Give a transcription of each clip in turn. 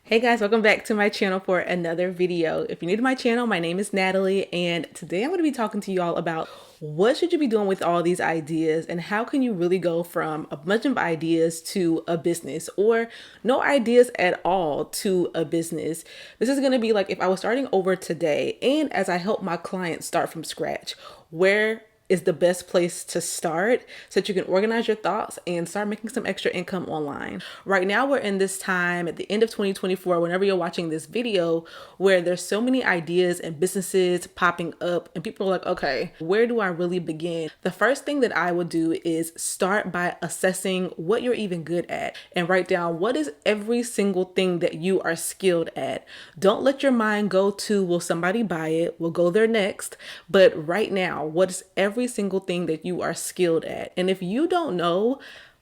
Hey guys, welcome back to my channel for another video. If you're new to my channel, my name is Natalie, and today I'm going to be talking to you all about what should you be doing with all these ideas and how can you really go from a bunch of ideas to a business or no ideas at all to a business. This is going to be like if I was starting over today and as I help my clients start from scratch, where is the best place to start so that you can organize your thoughts and start making some extra income online. Right now, we're in this time at the end of 2024, whenever you're watching this video, where there's so many ideas and businesses popping up and people are like, okay, where do I really begin? The first thing that I would do is start by assessing what you're even good at and write down what is every single thing that you are skilled at. Don't let your mind go to, will somebody buy it? We'll go there next. But right now, what is every single thing that you are skilled at? And if you don't know,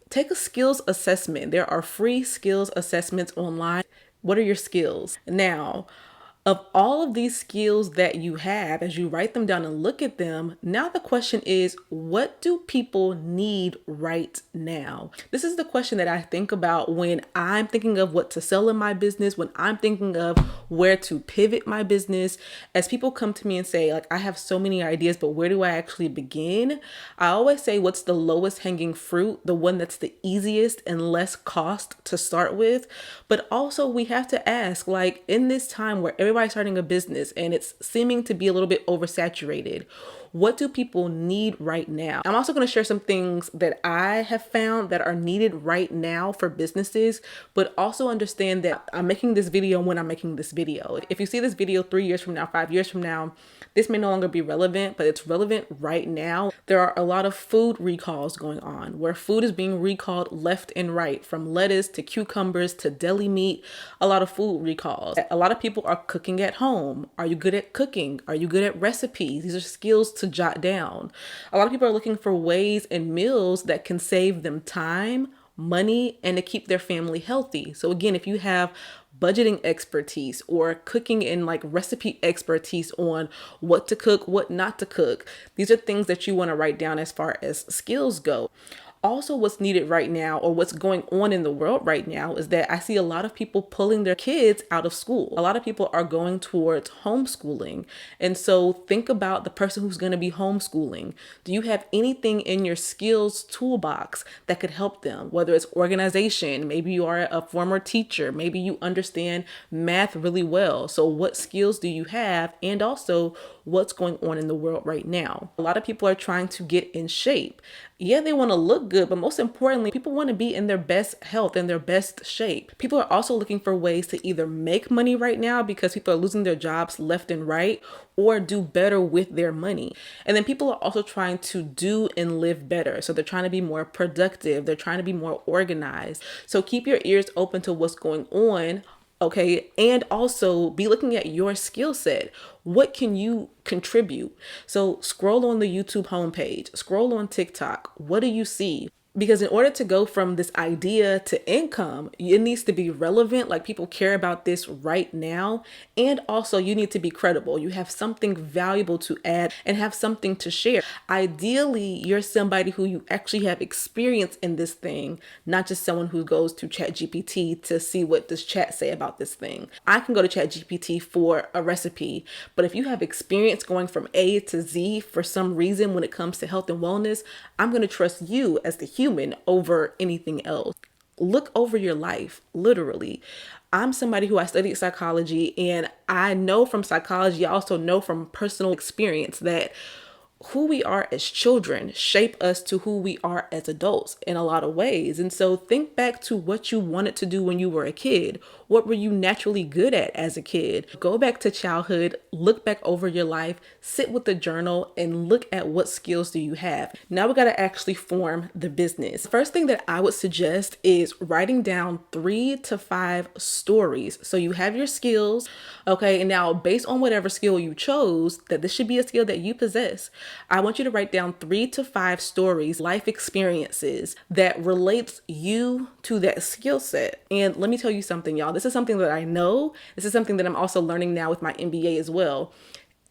take a skills assessment. There are free skills assessments online. What are your skills? Now, of all of these skills that you have, as you write them down and look at them, now the question is, what do people need right now? This is the question that I think about when I'm thinking of what to sell in my business, when I'm thinking of where to pivot my business. As people come to me and say, like, I have so many ideas, but where do I actually begin? I always say, what's the lowest hanging fruit, the one that's the easiest and less cost to start with. But also we have to ask, like, in this time where everybody's starting a business and it's seeming to be a little bit oversaturated, what do people need right now? I'm also going to share some things that I have found that are needed right now for businesses, but also understand that I'm making this video when I'm making this video. If you see this video 3 years from now, 5 years from now, this may no longer be relevant, but it's relevant right now. There are a lot of food recalls going on where food is being recalled left and right, from lettuce to cucumbers to deli meat, a lot of food recalls. A lot of people are cooking at home. Are you good at cooking? Are you good at recipes? These are skills to jot down. A lot of people are looking for ways and meals that can save them time, money, and to keep their family healthy. So again, if you have budgeting expertise or cooking and like recipe expertise on what to cook, what not to cook, these are things that you want to write down as far as skills go. Also, what's needed right now, or what's going on in the world right now, is that I see a lot of people pulling their kids out of school. A lot of people are going towards homeschooling. And so think about the person who's going to be homeschooling. Do you have anything in your skills toolbox that could help them? Whether it's organization, maybe you are a former teacher, maybe you understand math really well. So what skills do you have? And also, what's going on in the world right now? A lot of people are trying to get in shape. Yeah, they want to look good, but most importantly, people want to be in their best health and their best shape. People are also looking for ways to either make money right now because people are losing their jobs left and right, or do better with their money. And then people are also trying to do and live better. So they're trying to be more productive. They're trying to be more organized. So keep your ears open to what's going on. Okay. And also be looking at your skill set. What can you contribute? So scroll on the YouTube homepage, scroll on TikTok. What do you see? Because in order to go from this idea to income, it needs to be relevant, like people care about this right now. And also you need to be credible. You have something valuable to add and have something to share. Ideally, you're somebody who you actually have experience in this thing, not just someone who goes to ChatGPT to see what does chat say about this thing. I can go to ChatGPT for a recipe, but if you have experience going from A to Z for some reason when it comes to health and wellness, I'm going to trust you as the human over anything else. Look over your life, literally. I'm somebody who I studied psychology, and I know from psychology, I also know from personal experience that who we are as children shape us to who we are as adults in a lot of ways. And so think back to what you wanted to do when you were a kid. What were you naturally good at as a kid? Go back to childhood, look back over your life, sit with the journal and look at what skills do you have. Now we got to actually form the business. First thing that I would suggest is writing down 3 to 5 stories. So you have your skills, okay? And now based on whatever skill you chose, that this should be a skill that you possess, I want you to write down 3 to 5 stories, life experiences that relates you to that skill set. And let me tell you something, y'all. This is something that I know. This is something that I'm also learning now with my MBA as well.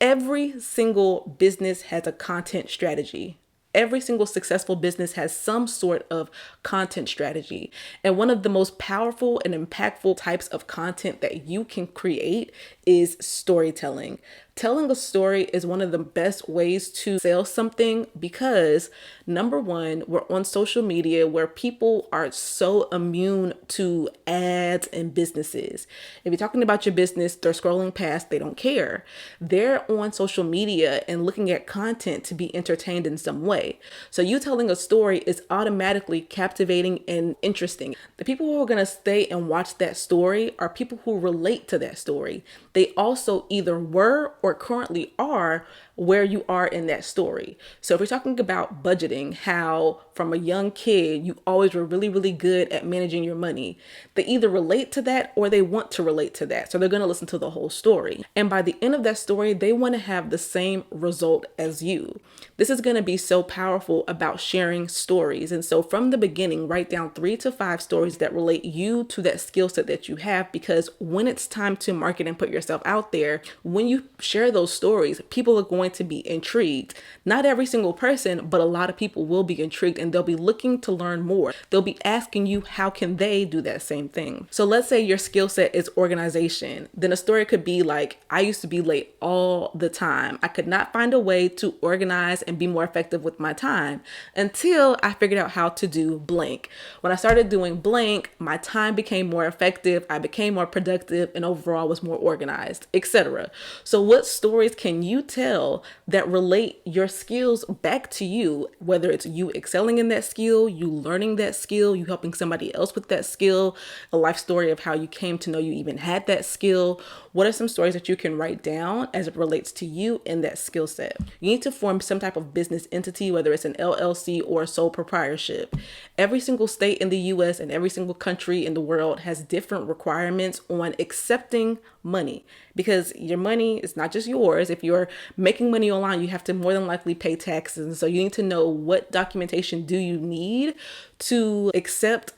Every single business has a content strategy. Every single successful business has some sort of content strategy. And one of the most powerful and impactful types of content that you can create is storytelling. Telling a story is one of the best ways to sell something because, number one, we're on social media where people are so immune to ads and businesses. If you're talking about your business, they're scrolling past, they don't care. They're on social media and looking at content to be entertained in some way. So you telling a story is automatically captivating and interesting. The people who are going to stay and watch that story are people who relate to that story. They also either were or currently are where you are in that story. So if we're talking about budgeting, how from a young kid, you always were really, really good at managing your money. They either relate to that or they want to relate to that. So they're going to listen to the whole story. And by the end of that story, they want to have the same result as you. This is going to be so powerful about sharing stories. And so from the beginning, write down 3 to 5 stories that relate you to that skill set that you have, because when it's time to market and put yourself out there, when you share those stories, people are going to be intrigued. Not every single person, but a lot of people will be intrigued and they'll be looking to learn more. They'll be asking you, how can they do that same thing? So let's say your skill set is organization. Then a story could be like, I used to be late all the time. I could not find a way to organize and be more effective with my time until I figured out how to do blank. When I started doing blank, my time became more effective. I became more productive and overall was more organized, etc. So what stories can you tell that relate your skills back to you, whether it's you excelling in that skill, you learning that skill, you helping somebody else with that skill, a life story of how you came to know you even had that skill? What are some stories that you can write down as it relates to you in that skill set? You need to form some type of business entity, whether it's an LLC or a sole proprietorship. Every single state in the US and every single country in the world has different requirements on accepting money, because your money is not just yours. If you're making money online, you have to more than likely pay taxes. And so you need to know, what documentation do you need to accept,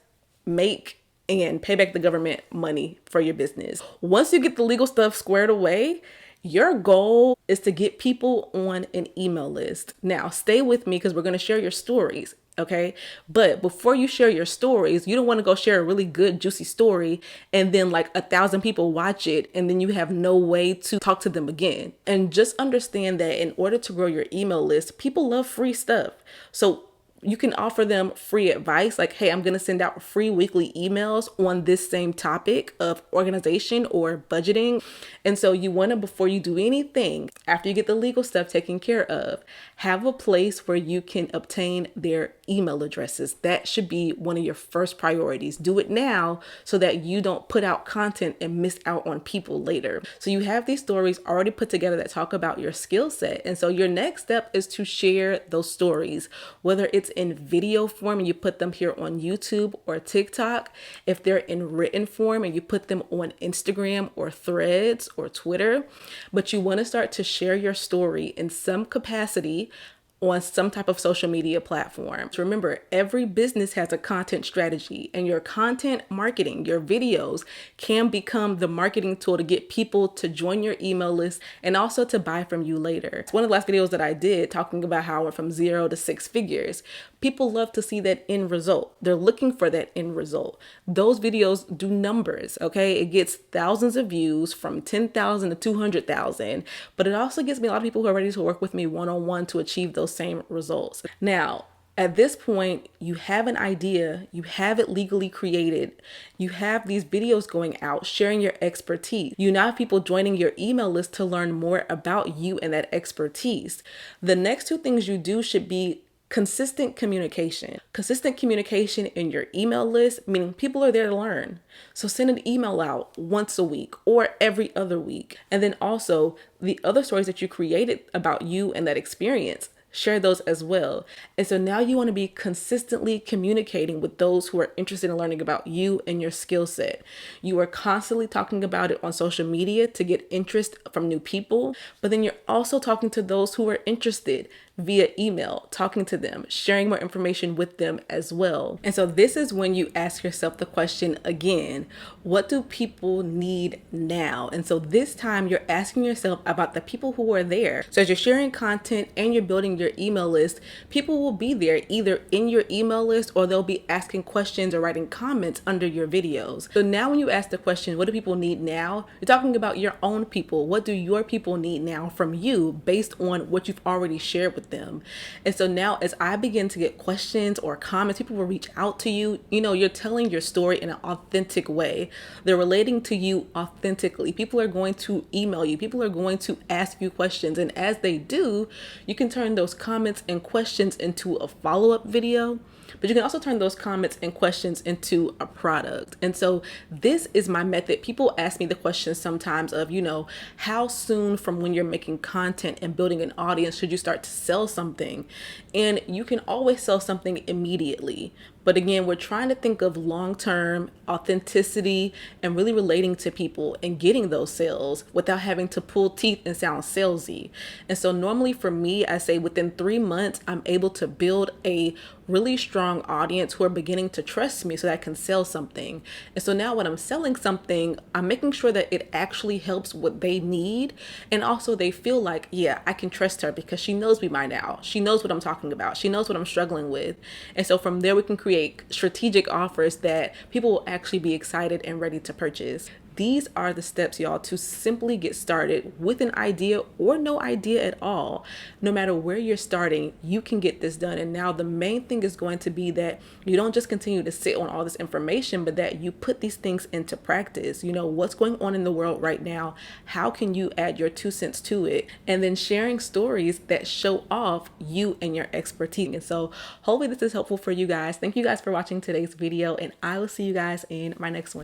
make, and pay back the government money for your business. Once you get the legal stuff squared away, your goal is to get people on an email list. Now, stay with me because we're going to share your stories. Okay. But before you share your stories, you don't want to go share a really good, juicy story and then like 1,000 people watch it and then you have no way to talk to them again. And just understand that in order to grow your email list, people love free stuff. So you can offer them free advice, like, hey, I'm going to send out free weekly emails on this same topic of organization or budgeting. And so you want to, before you do anything, after you get the legal stuff taken care of, have a place where you can obtain their email addresses. That should be one of your first priorities. Do it now so that you don't put out content and miss out on people later. So you have these stories already put together that talk about your skill set. And so your next step is to share those stories, whether it's in video form and you put them here on YouTube or TikTok, if they're in written form and you put them on Instagram or Threads or Twitter. But you want to start to share your story in some capacity on some type of social media platform. So remember, every business has a content strategy, and your content marketing, your videos, can become the marketing tool to get people to join your email list and also to buy from you later. It's one of the last videos that I did talking about how I went from 0 to 6 figures. People love to see that end result. They're looking for that end result. Those videos do numbers, okay? It gets thousands of views, from 10,000 to 200,000, but it also gets me a lot of people who are ready to work with me one-on-one to achieve those same results. Now, at this point, you have an idea, you have it legally created, you have these videos going out, sharing your expertise. You now have people joining your email list to learn more about you and that expertise. The next 2 things you do should be consistent communication. Consistent communication in your email list, meaning people are there to learn. So send an email out once a week or every other week. And then also the other stories that you created about you and that experience, share those as well. And so now you want to be consistently communicating with those who are interested in learning about you and your skill set. You are constantly talking about it on social media to get interest from new people, but then you're also talking to those who are interested via email, talking to them, sharing more information with them as well. And so this is when you ask yourself the question again, what do people need now? And so this time you're asking yourself about the people who are there. So as you're sharing content and you're building your email list, people will be there either in your email list or they'll be asking questions or writing comments under your videos. So now when you ask the question, what do people need now? You're talking about your own people. What do your people need now from you based on what you've already shared with them? And so now as I begin to get questions or comments, people will reach out to you. You know, you're telling your story in an authentic way. They're relating to you authentically. People are going to email you. People are going to ask you questions. And as they do, you can turn those comments and questions into a follow-up video. But you can also turn those comments and questions into a product. And so this is my method. People ask me the question sometimes of, you know, how soon from when you're making content and building an audience should you start to sell something? And you can always sell something immediately. But again, we're trying to think of long-term authenticity and really relating to people and getting those sales without having to pull teeth and sound salesy. And so normally for me, I say within 3 months, I'm able to build a really strong audience who are beginning to trust me so that I can sell something. And so now when I'm selling something, I'm making sure that it actually helps what they need. And also they feel like, yeah, I can trust her because she knows me by now. She knows what I'm talking about. She knows what I'm struggling with. And so from there, we can create strategic offers that people will actually be excited and ready to purchase. These are the steps, y'all, to simply get started with an idea or no idea at all. No matter where you're starting, you can get this done. And now the main thing is going to be that you don't just continue to sit on all this information, but that you put these things into practice. You know, what's going on in the world right now? How can you add your 2 cents to it? And then sharing stories that show off you and your expertise. And so hopefully this is helpful for you guys. Thank you guys for watching today's video, and I will see you guys in my next one.